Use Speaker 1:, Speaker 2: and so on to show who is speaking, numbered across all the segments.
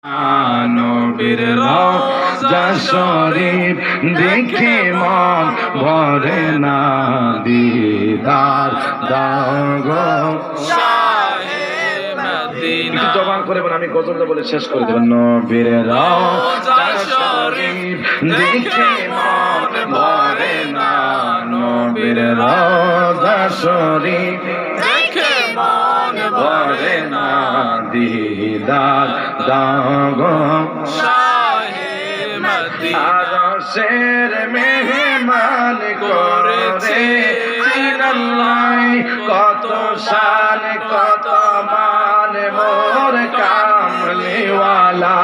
Speaker 1: নবীর রওজা শরীফ দেখে মন ভরে না, দিদার দাও গো শাহে মদিনা। জবান করে বলে, আমি গজলটা বলে শেষ করে দেব। নবীর রওজা শরীফ দেখে মন ভরে না, নবীর রওজা শরীফ দেখে মন ভরে না, দিদার দাও গো শাহে মদিনা। আরশের মেহমান করেছে আল্লাহ, কত শান কত মান মোর কামলিওয়ালা।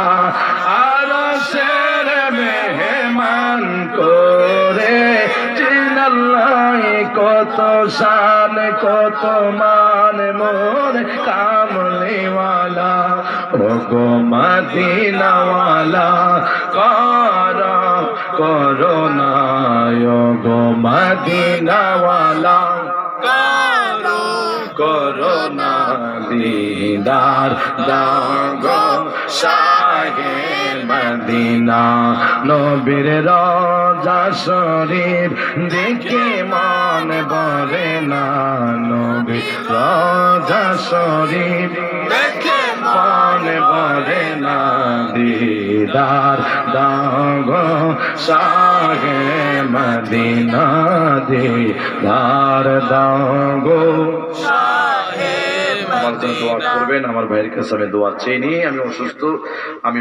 Speaker 1: আরশের মেহমান করে আল্লাহ, কত শান কত মান মোর কামলিওয়ালা। ও গো মদিনাওয়ালা করোনা, ও গো মদিনাওয়ালা করোনা, দিদার দাও গো শাহে মদিনা। নবীর রওজা শরীফ দেখে মন ভরে না, নবীর রওজা শরীফ দেখে মন ভরে না, দিদার দাও গো শাহে মদিনা, দিদার দাও গো শাহে মদিনা। আমার জন্য দোয়া করবেন, আমার ভাইয়ের কাছে আমি দোয়া চেয়ে নিই। আমি অসুস্থ, আমি